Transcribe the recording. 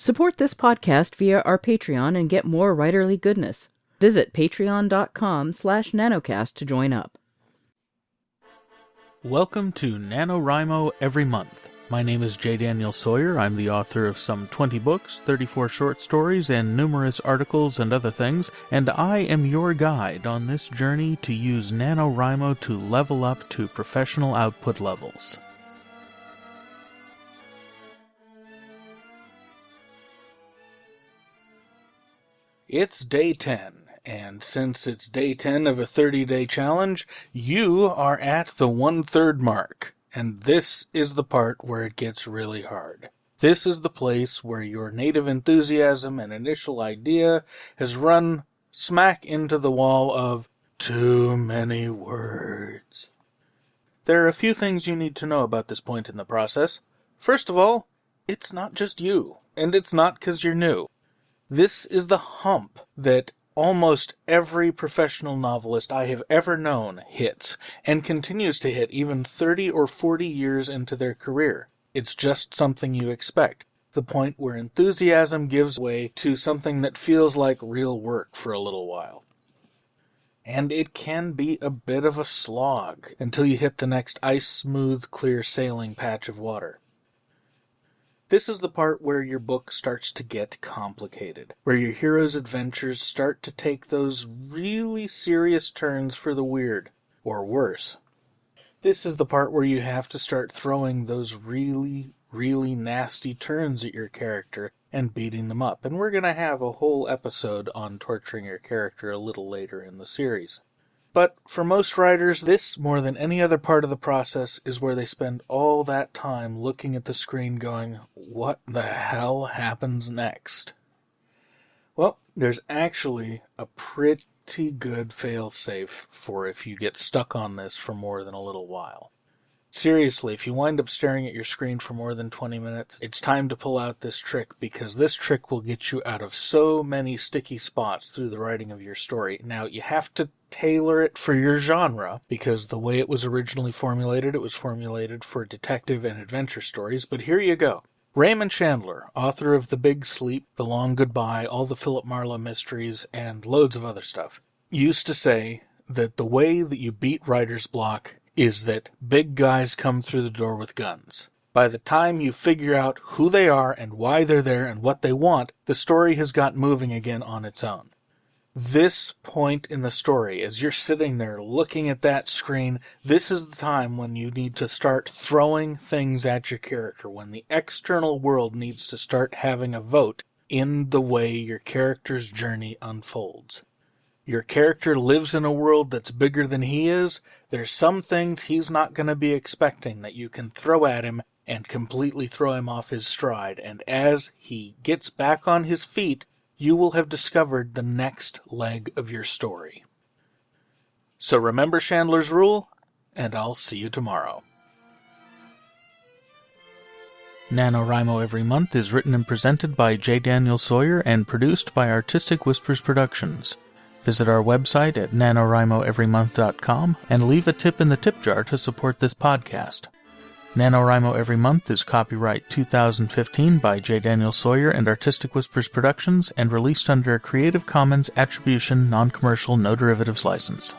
Support this podcast via our Patreon and get more writerly goodness. Visit patreon.com/nanocast to join up. Welcome to NaNoWriMo Every Month. My name is J. Daniel Sawyer. I'm the author of some 20 books, 34 short stories, and numerous articles and other things, and I am your guide on this journey to use NaNoWriMo to level up to professional output levels. It's day 10, and since it's day 10 of a 30-day challenge, you are at the 1/3 mark, and this is the part where it gets really hard. This is the place where your native enthusiasm and initial idea has run smack into the wall of too many words. There are a few things you need to know about this point in the process. First of all, it's not just you, and it's not because you're new. This is the hump that almost every professional novelist I have ever known hits, and continues to hit even 30 or 40 years into their career. It's just something you expect. The point where enthusiasm gives way to something that feels like real work for a little while. And it can be a bit of a slog until you hit the next ice-smooth, clear sailing patch of water. This is the part where your book starts to get complicated, where your hero's adventures start to take those really serious turns for the weird, or worse. This is the part where you have to start throwing those really nasty turns at your character and beating them up, and we're going to have a whole episode on torturing your character a little later in the series. But for most writers, this, more than any other part of the process, is where they spend all that time looking at the screen going, what the hell happens next? Well, there's actually a pretty good fail-safe for if you get stuck on this for more than a little while. Seriously, if you wind up staring at your screen for more than 20 minutes, it's time to pull out this trick, because this trick will get you out of so many sticky spots through the writing of your story. Now, you have to tailor it for your genre, because the way it was originally formulated, it was formulated for detective and adventure stories, but here you go. Raymond Chandler, author of The Big Sleep, The Long Goodbye, all the Philip Marlowe mysteries, and loads of other stuff, used to say that the way that you beat writer's block is that big guys come through the door with guns. By the time you figure out who they are and why they're there and what they want, the story has got moving again on its own. This point in the story, as you're sitting there looking at that screen, this is the time when you need to start throwing things at your character, when the external world needs to start having a vote in the way your character's journey unfolds. Your character lives in a world that's bigger than he is. There's some things he's not going to be expecting that you can throw at him and completely throw him off his stride. And as he gets back on his feet, you will have discovered the next leg of your story. So remember Chandler's Rule, and I'll see you tomorrow. NaNoWriMo Every Month is written and presented by J. Daniel Sawyer and produced by Artistic Whispers Productions. Visit our website at NaNoWriMoEveryMonth.com and leave a tip in the tip jar to support this podcast. NaNoWriMo Every Month is copyright 2015 by J. Daniel Sawyer and Artistic Whispers Productions and released under a Creative Commons Attribution Non-Commercial No Derivatives license.